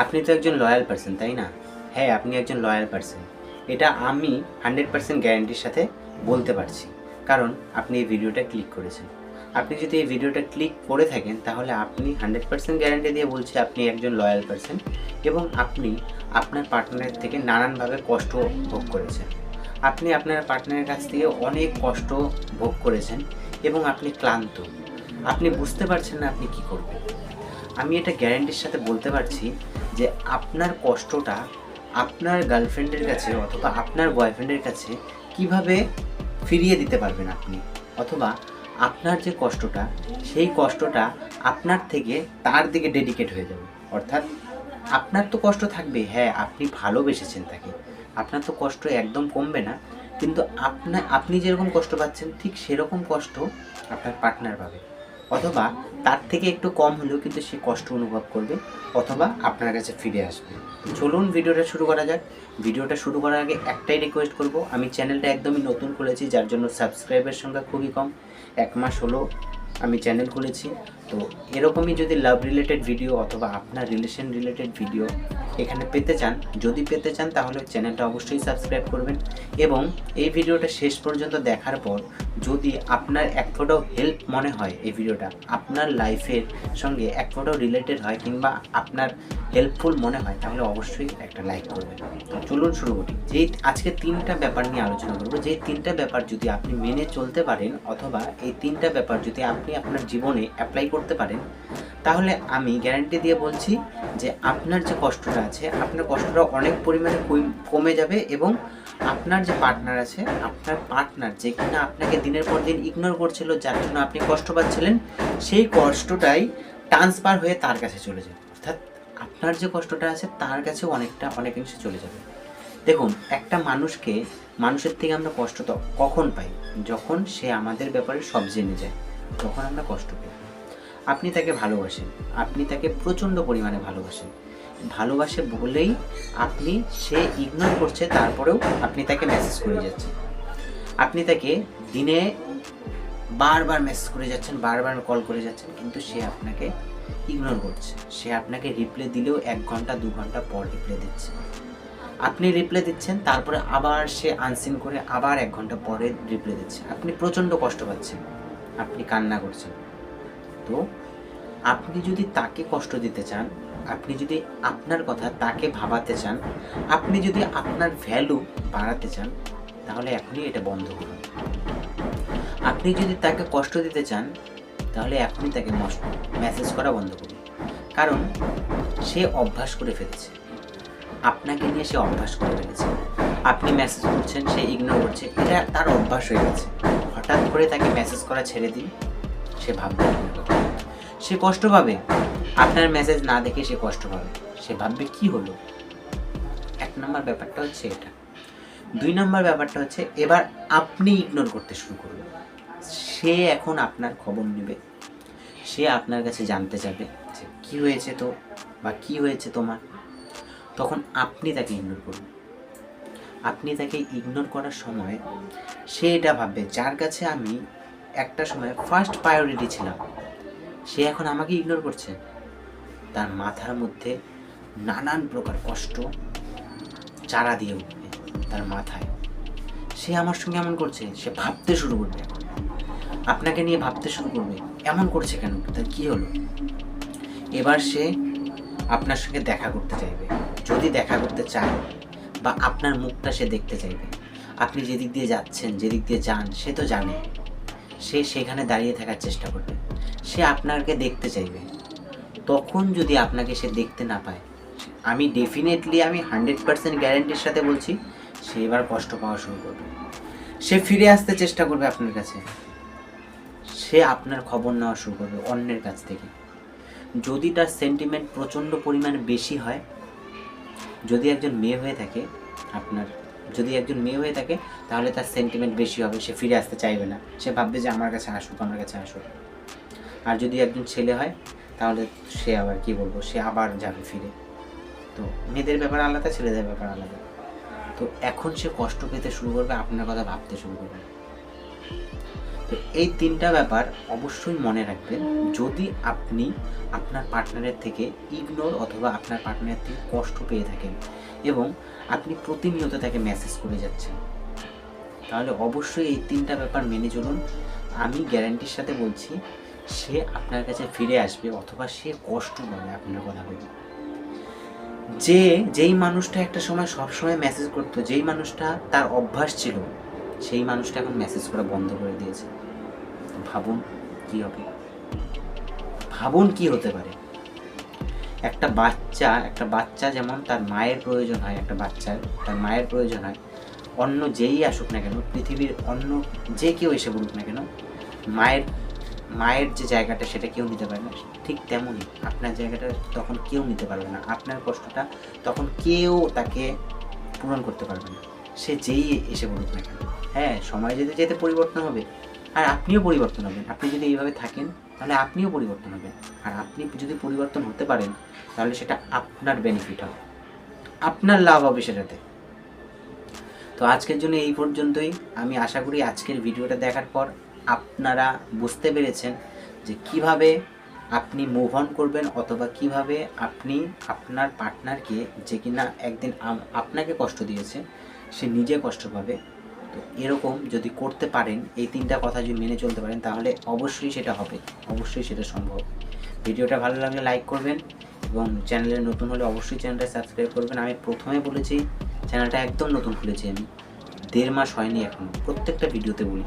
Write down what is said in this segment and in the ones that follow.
আপনি তো একজন লয়াল পারসন, তাই না? হ্যাঁ, আপনি একজন লয়াল পারসন, এটা আমি 100% গ্যারান্টির সাথে বলতে পারছি, কারণ আপনি এই ভিডিওটা ক্লিক করেছেন। আপনি যদি এই ভিডিওটা ক্লিক করে থাকেন তাহলে আপনি 100% গ্যারান্টি দিয়ে বলছি আপনি একজন লয়াল পারসন এবং আপনি আপনার পার্টনারের থেকে নানানভাবে কষ্ট ভোগ করেছেন। আপনি আপনার পার্টনারের কাছ থেকে অনেক কষ্ট ভোগ করেছেন এবং আপনি ক্লান্ত। আপনি বুঝতে পারছেন না আপনি কী করবেন। আমি এটা গ্যারান্টির সাথে বলতে পারছি যে আপনার কষ্টটা আপনার গার্লফ্রেন্ডের কাছে অথবা আপনার বয়ফ্রেন্ডের কাছে কিভাবে ফিরিয়ে দিতে পারবেন আপনি, অথবা আপনার যে কষ্টটা সেই কষ্টটা আপনার থেকে তার দিকে ডেডিকেট হয়ে যাবে। অর্থাৎ আপনার তো কষ্ট থাকবে, হ্যাঁ আপনি ভালোবেসেছেন তাকে, আপনার তো কষ্ট একদম কমবে না, কিন্তু আপনি যেরকম কষ্ট পাচ্ছেন ঠিক সেরকম কষ্ট আপনার পার্টনার পাবে, অথবা তার থেকে একটু কম হলেও কিন্তু সে কষ্ট অনুভব করবে অথবা আপনার কাছে ফিরে আসবে। চলুন ভিডিওটা শুরু করা যাক। ভিডিওটা শুরু করার আগে একটাই রিকোয়েস্ট করব, আমি চ্যানেলটা একদমই নতুন খুলেছি যার জন্য সাবস্ক্রাইবের সংখ্যা খুবই কম, 1 মাস হলো আমি চ্যানেল খুলেছি। তো এরকমই যদি লাভ রিলেটেড ভিডিও অথবা আপনার রিলেশন রিলেটেড ভিডিও এখানে পেতে চান, যদি পেতে চান তাহলে চ্যানেলটা অবশ্যই সাবস্ক্রাইব করবেন এবং এই ভিডিওটা শেষ পর্যন্ত দেখার পর যদি আপনার এক ফোঁটাও হেল্প মনে হয়, এই ভিডিওটা আপনার লাইফের সঙ্গে এক ফোঁটাও রিলেটেড হয় কিংবা আপনার হেল্পফুল মনে হয় তাহলে অবশ্যই একটা লাইক করবেন। তো চলুন শুরু করি। যেই আজকে 3টা ব্যাপার নিয়ে আলোচনা করব, যেই 3টা ব্যাপার যদি আপনি মেনে চলতে পারেন অথবা এই 3টা ব্যাপার যদি আপনি আপনার জীবনে অ্যাপ্লাই করতে পারেন তাহলে আমি গ্যারান্টি দিয়ে বলছি যে আপনার যে কষ্টটা আছে আপনার কষ্টটা অনেক পরিমাণে কমে যাবে এবং আপনার যে পার্টনার আছে, আপনার পার্টনার যে কিনা আপনাকে দিনের পর দিন ইগনোর করছিল যার জন্য আপনি কষ্ট পাচ্ছিলেন, সেই কষ্টটাই ট্রান্সফার হয়ে তার কাছে চলে যাবে। অর্থাৎ আপনার যে কষ্টটা আছে তার কাছে অনেকাংশে চলে যাবে। দেখুন, একটা মানুষের থেকে আমরা কষ্ট তো কখন পাই? যখন সে আমাদের ব্যাপারে সব জেনে যায়, তখন আমরা কষ্ট পাই। আপনি তাকে ভালোবাসেন, আপনি তাকে প্রচণ্ড পরিমাণে ভালোবাসে বলেই সে ইগনোর করছে, তারপরেও আপনি তাকে মেসেজ করে যাচ্ছেন, আপনি তাকে দিনে বারবার মেসেজ করে যাচ্ছেন, বারবার কল করে যাচ্ছেন, কিন্তু সে আপনাকে ইগনোর করছে। সে আপনাকে রিপ্লে দিলেও 1 ঘন্টা 2 ঘন্টা পর রিপ্লে দিচ্ছে, আপনি রিপ্লে দিচ্ছেন, তারপরে আবার সে আনসিন করে আবার 1 ঘন্টা পরে রিপ্লে দিচ্ছে। আপনি প্রচণ্ড কষ্ট পাচ্ছেন, আপনি কান্না করছেন। তো আপনি যদি তাকে কষ্ট দিতে চান, আপনি যদি আপনার কথা তাকে ভাবাতে চান, আপনি যদি আপনার ভ্যালু বাড়াতে চান, তাহলে এখনই এটা বন্ধ করুন। আপনি যদি তাকে কষ্ট দিতে চান তাহলে এখনই তাকে মেসেজ করা বন্ধ করুন, কারণ সে অভ্যাস করে ফেলেছে, আপনাকে নিয়ে সে অভ্যাস করে ফেলেছে। আপনি মেসেজ করছেন, সে ইগনোর করছে, এটা তার অভ্যাস হয়ে গেছে। হঠাৎ করে তাকে মেসেজ করা ছেড়ে দিন, সে ভাববে আপনার কথা, সে কষ্ট পাবে। আপনার মেসেজ না দেখে সে কষ্ট পাবে, সে ভাববে কি হলো। 1 নম্বর ব্যাপারটা হচ্ছে এটা। 2 নম্বর ব্যাপারটা হচ্ছে এবার আপনি ইগনোর করতে শুরু করুন। সে এখন আপনার খবর নেবে, সে আপনার কাছে জানতে চাবে যে কী হয়েছে তো বা কী হয়েছে তোমার। তখন আপনি তাকে ইগনোর করুন। আপনি তাকে ইগনোর করার সময় সে এটা ভাববে, যার কাছে আমি একটা সময় ফার্স্ট প্রায়োরিটি ছিলাম, সে এখন আমাকে ইগনোর করছে। তার মাথার মধ্যে নানান প্রকার কষ্ট চারা দিয়ে উঠবে তার মাথায়। সে আমার সঙ্গে এমন করছে, সে ভাবতে শুরু করবে, এখন আপনাকে নিয়ে ভাবতে শুরু করবে, এমন করছে কেন, তার কী হলো। এবার সে আপনার সঙ্গে দেখা করতে চাইবে, যদি দেখা করতে চায় বা আপনার মুখটা সে দেখতে চাইবে। আপনি যেদিক দিয়ে যাচ্ছেন, যেদিক দিয়ে যান সে তো জানে, সে সেখানে দাঁড়িয়ে থাকার চেষ্টা করবে, সে আপনাকে দেখতে চাইবে। তখন যদি আপনাকে সে দেখতে না পায়, আমি 100% গ্যারান্টির সাথে বলছি, সে এবার কষ্ট পাওয়া শুরু করবে। সে ফিরে আসতে চেষ্টা করবে আপনার কাছে, সে আপনার খবর নেওয়া শুরু করবে অন্যের কাছ থেকে। যদি তার সেন্টিমেন্ট প্রচণ্ড পরিমাণে বেশি হয়, যদি একজন মেয়ে হয়ে থাকে তাহলে তার সেন্টিমেন্ট বেশি হবে, সে ফিরে আসতে চাইবে না, সে ভাববে যে আমার কাছে আসুক। আর যদি একজন ছেলে হয় তাহলে সে আবার কি বলবো, সে আবার যাবে ফিরে। তো মেয়েদের ব্যাপার আলাদা, ছেলেদের ব্যাপার আলাদা। তো এখন সে কষ্ট পেতে শুরু করবে, আপনার কথা ভাবতে শুরু করবে। তো এই 3টা ব্যাপার অবশ্যই মনে রাখবেন যদি আপনি আপনার পার্টনারের থেকে ইগনোর অথবা আপনার পার্টনারের থেকে কষ্ট পেয়ে থাকেন এবং আপনি প্রতিনিয়ত তাকে মেসেজ করে যাচ্ছেন, তাহলে অবশ্যই এই 3টা ব্যাপার মেনে চলুন। আমি গ্যারান্টির সাথে বলছি সে আপনার কাছে ফিরে আসবে অথবা সে কষ্ট পাবে আপনার কথা বলে। যেই মানুষটা একটা সময় সবসময় মেসেজ করতো, যেই মানুষটা তার অভ্যাস ছিল, সেই মানুষটা এখন মেসেজ করা বন্ধ করে দিয়েছে। ভাবুন কি হবে, ভাবুন কি হতে পারে। একটা বাচ্চা যেমন তার মায়ের প্রয়োজন হয়, একটা বাচ্চার তার মায়ের প্রয়োজন হয়, অন্য যেই আসুক না কেন, পৃথিবীর অন্য যে কেউ এসে বলুক না কেন, মায়ের যে জায়গাটা সেটা কেউ নিতে পারে না। ঠিক তেমনই আপনার জায়গাটা তখন কেউ নিতে পারবে না, আপনার কষ্টটা তখন কেউ তাকে পূরণ করতে পারবে না, সে যেই এসে বলুক না কেন। হ্যাঁ, সময় যেতে যেতে পরিবর্তন হবে, আর আপনিও পরিবর্তন হবেন। আপনি যদি এইভাবে থাকেন তাহলে আপনিও পরিবর্তন হবেন, আর আপনি যদি পরিবর্তন হতে পারেন তাহলে সেটা আপনার বেনিফিট হবে, আপনার লাভ হবে সেটাতে। তো আজকের জন্য এই পর্যন্তই। আমি আশা করি আজকের ভিডিওটা দেখার পর আপনারা বুঝতে পেরেছেন যে কিভাবে আপনি মুভ অন করবেন অথবা কিভাবে আপনি আপনার পার্টনারকে, যে কিনা একদিন আপনাকে কষ্ট দিয়েছে, সে নিজে কষ্ট পাবে। তো এরকম যদি করতে পারেন, এই 3টা কথা যদি মেনে চলতে পারেন, তাহলে অবশ্যই সেটা হবে, অবশ্যই সেটা সম্ভব। ভিডিওটা ভালো লাগলে লাইক করবেন এবং চ্যানেলে নতুন হলে অবশ্যই চ্যানেলটা সাবস্ক্রাইব করবেন। আমি প্রথমে বলেছি চ্যানেলটা একদম নতুন খুলেছি আমি, 1.5 মাস হয়নি এখনও, প্রত্যেকটা ভিডিওতে বলি।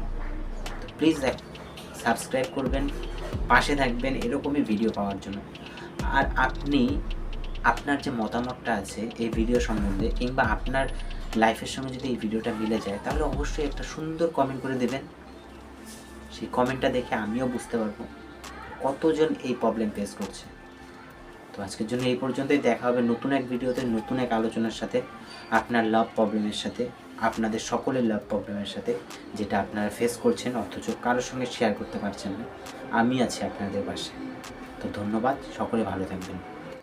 তো প্লিজ সাবস্ক্রাইব করবেন, পাশে থাকবেন এরকমই ভিডিও পাওয়ার জন্য। আর আপনি আপনার যে মতামতটা আছে এই ভিডিও সম্বন্ধে কিংবা আপনার লাইফের সঙ্গে যদি এই ভিডিওটা মিলে যায়, তাহলে অবশ্যই একটা সুন্দর কমেন্ট করে দেবেন। সেই কমেন্টটা দেখে আমিও বুঝতে পারবো কতজন এই প্রবলেম ফেস করছে। তো আজকের জন্য এই পর্যন্তই। দেখা হবে নতুন এক ভিডিওতে, নতুন এক আলোচনার সাথে, আপনার লাভ প্রবলেমের সাথে, আপনাদের সকলের লাভ প্রবলেমের সাথে, যেটা আপনারা ফেস করছেন অথচ কারোর সঙ্গে শেয়ার করতে পারছেন না। আমি আছি আপনাদের পাশে। তো ধন্যবাদ, সকলে ভালো থাকবেন।